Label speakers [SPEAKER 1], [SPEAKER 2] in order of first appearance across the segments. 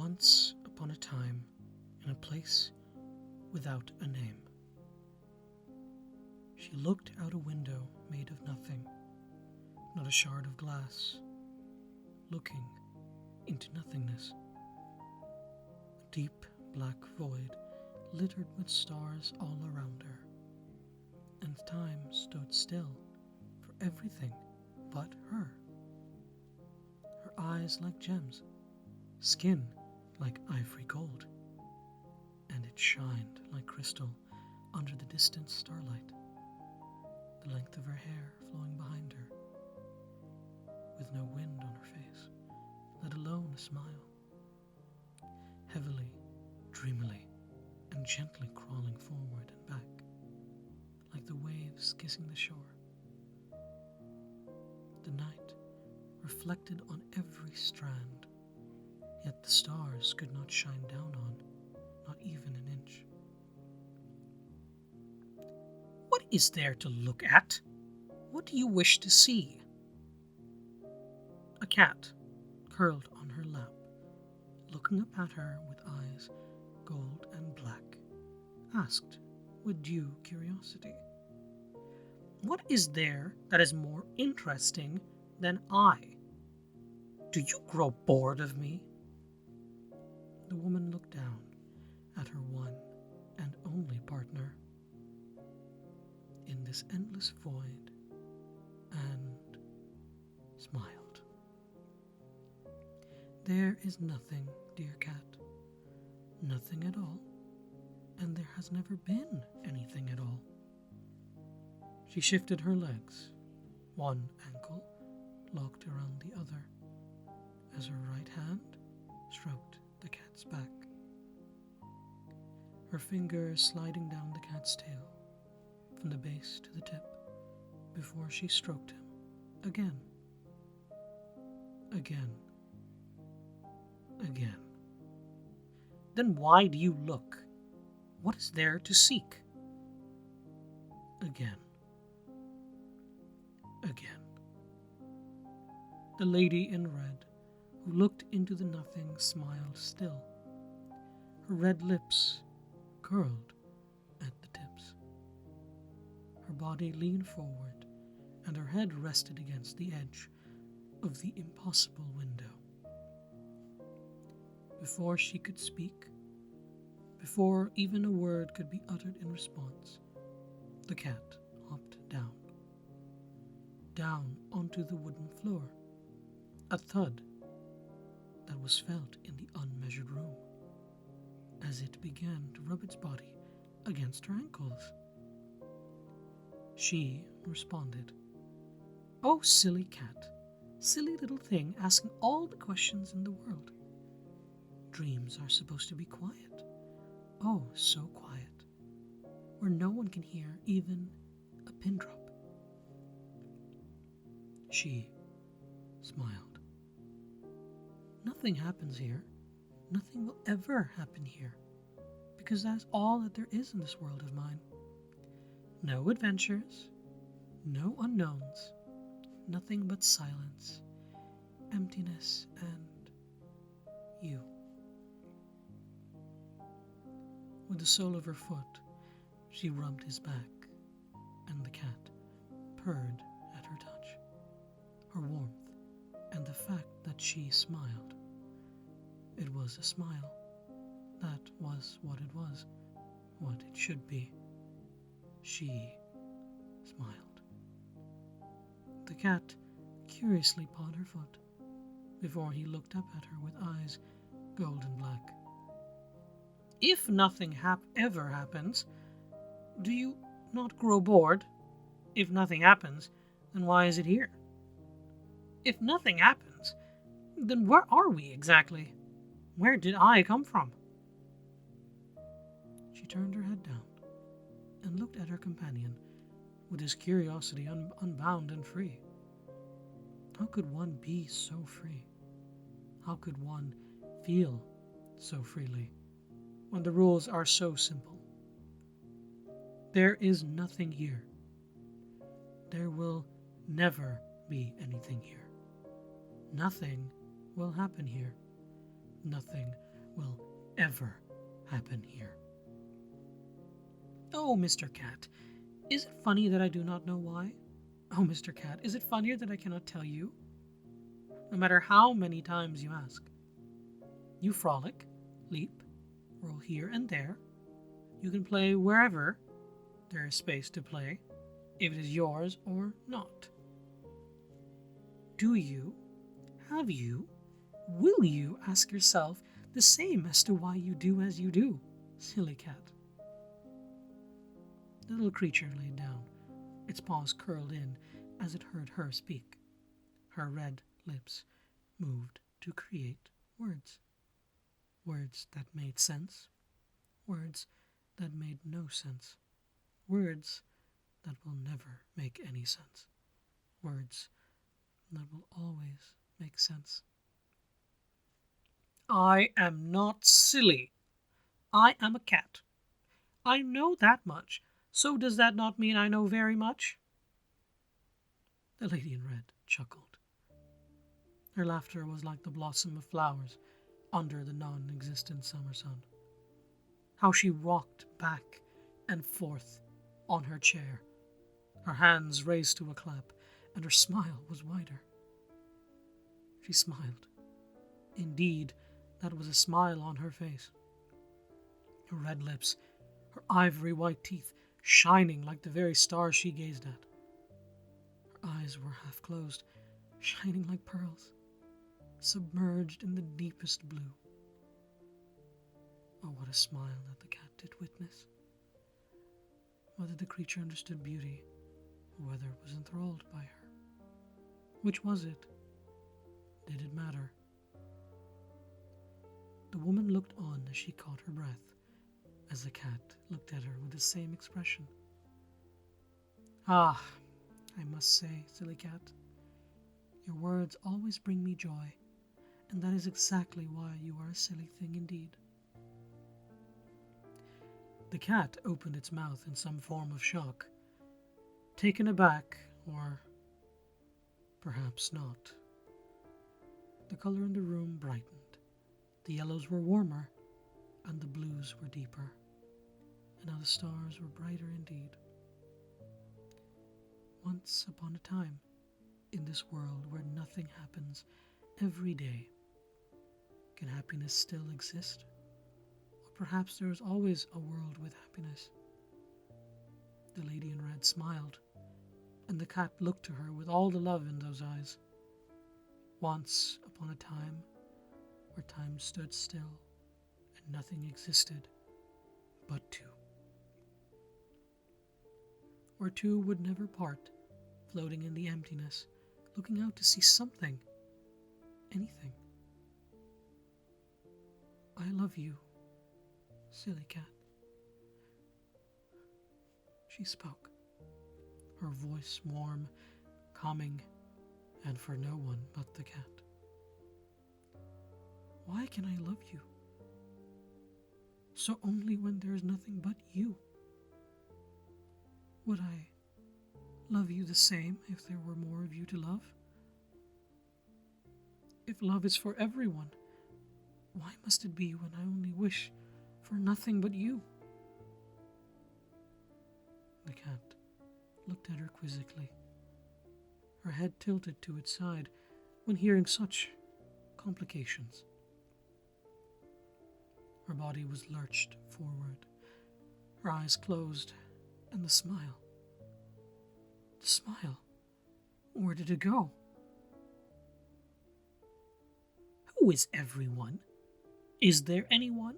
[SPEAKER 1] Once upon a time, in a place without a name, she looked out a window made of nothing, not a shard of glass, looking into nothingness. A deep black void littered with stars all around her, and time stood still for everything but her. Her eyes like gems, skin like ivory gold, and it shined like crystal under the distant starlight, the length of her hair flowing behind her, with no wind on her face, let alone a smile, heavily, dreamily, and gently crawling forward and back, like the waves kissing the shore. The night reflected on every strand, yet the stars could not shine down on, not even an inch. "What is there to look at? What do you wish to see?" A cat, curled on her lap, looking up at her with eyes gold and black, asked with due curiosity, "What is there that is more interesting than I? Do you grow bored of me?" The woman looked down at her one and only partner in this endless void and smiled. "There is nothing, dear cat, nothing at all, and there has never been anything at all." She shifted her legs, one ankle locked around the other, as her right hand stroked the cat's back, her fingers sliding down the cat's tail from the base to the tip before she stroked him again, again, again. "Then why do you look? What is there to seek?" Again, again. The lady in red, who looked into the nothing, smiled still, her red lips curled at the tips. Her body leaned forward, and her head rested against the edge of the impossible window. Before she could speak, before even a word could be uttered in response, the cat hopped down onto the wooden floor, a thud that was felt in the unmeasured room, as it began to rub its body against her ankles. She responded, "Oh, silly cat, silly little thing, asking all the questions in the world. Dreams are supposed to be quiet, oh, so quiet, where no one can hear even a pin drop." She smiled. "Nothing happens here. Nothing will ever happen here, because that's all that there is in this world of mine. No adventures, no unknowns, nothing but silence, emptiness, and you." With the sole of her foot, she rubbed his back, and the cat purred at her touch, her warmth, and the fact that she smiled. It was a smile. That was what it was, what it should be. She smiled. The cat curiously pawed her foot before he looked up at her with eyes golden black. "If nothing ever happens, do you not grow bored? If nothing happens, then why is it here? If nothing happens, then where are we exactly? Where did I come from?" She turned her head down and looked at her companion with his curiosity unbound and free. How could one be so free? How could one feel so freely when the rules are so simple? There is nothing here. There will never be anything here. Nothing will happen here. Nothing will ever happen here. Oh, Mr. Cat, is it funny that I do not know why? Oh, Mr. Cat, is it funnier that I cannot tell you? No matter how many times you ask. You frolic, leap, roll here and there. You can play wherever there is space to play, if it is yours or not. Do you, have you, will you ask yourself the same as to why you do as you do, silly cat? The little creature laid down, its paws curled in as it heard her speak. Her red lips moved to create words. Words that made sense. Words that made no sense. Words that will never make any sense. Words that will always make sense. I am not silly. I am a cat. I know that much. So does that not mean I know very much? The lady in red chuckled. Her laughter was like the blossom of flowers under the non-existent summer sun. How she rocked back and forth on her chair, her hands raised to a clap, and her smile was wider. She smiled. Indeed, that was a smile on her face. Her red lips, her ivory white teeth, shining like the very stars she gazed at. Her eyes were half closed, shining like pearls, submerged in the deepest blue. Oh, what a smile that the cat did witness. Whether the creature understood beauty, or whether it was enthralled by her. Which was it? Did it matter? The woman looked on as she caught her breath, as the cat looked at her with the same expression. Ah, I must say, silly cat, your words always bring me joy, and that is exactly why you are a silly thing indeed. The cat opened its mouth in some form of shock, taken aback, or perhaps not. The color in the room brightened. The yellows were warmer, and the blues were deeper, and now the stars were brighter indeed. Once upon a time, in this world where nothing happens every day, can happiness still exist? Or perhaps there is always a world with happiness? The lady in red smiled, and the cat looked to her with all the love in those eyes. Once upon a time, where time stood still and nothing existed but two. Where two would never part, floating in the emptiness, looking out to see something, anything. I love you, silly cat. She spoke, her voice warm, calming, and for no one but the cat. Why can I love you? So only when there is nothing but you. Would I love you the same if there were more of you to love? If love is for everyone, why must it be when I only wish for nothing but you? The cat looked at her quizzically, her head tilted to its side when hearing such complications. Her body was lurched forward, her eyes closed, and the smile, where did it go? Who is everyone? Is there anyone?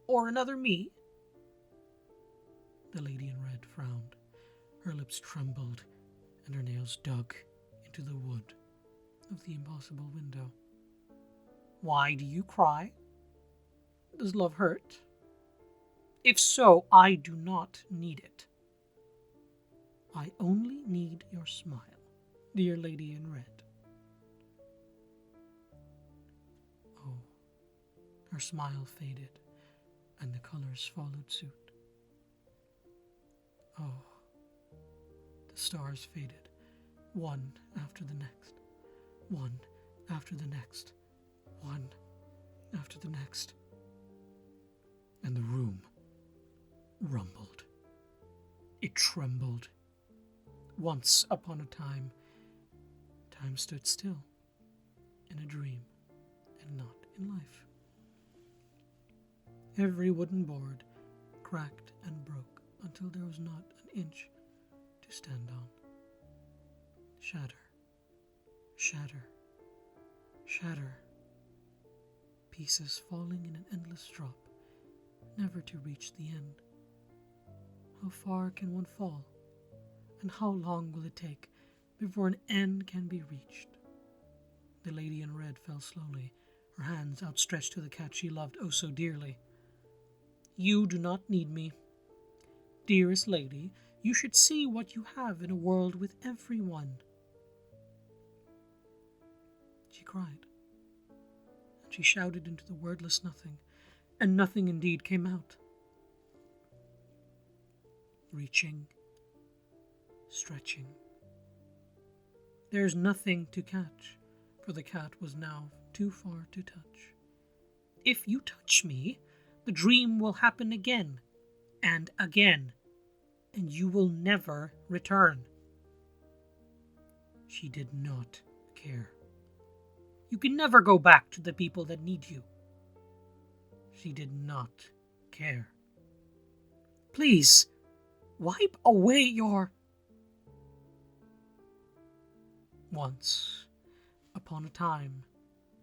[SPEAKER 1] Or another me? The lady in red frowned. Her lips trembled, and her nails dug into the wood of the impossible window. Why do you cry? Does love hurt? If so, I do not need it. I only need your smile, dear lady in red. Oh, her smile faded, and the colors followed suit. Oh, the stars faded, one after the next, one after the next, one after the next. and the room rumbled. It trembled. Once upon a time, time stood still in a dream and not in life. Every wooden board cracked and broke until there was not an inch to stand on. Shatter, shatter, shatter. Pieces falling in an endless drop, never to reach the end. How far can one fall, and how long will it take before an end can be reached? The lady in red fell slowly, her hands outstretched to the cat she loved oh so dearly. You do not need me. Dearest lady, you should see what you have in a world with everyone. She cried, and she shouted into the wordless nothing, and nothing indeed came out. Reaching, stretching. There is nothing to catch, for the cat was now too far to touch. If you touch me, the dream will happen again and again, and you will never return. She did not care. You can never go back to the people that need you. She did not care. Please, wipe away your... Once upon a time,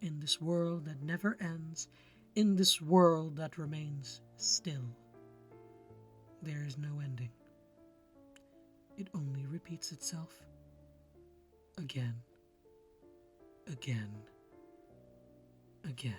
[SPEAKER 1] in this world that never ends, in this world that remains still, there is no ending. It only repeats itself again, again, again.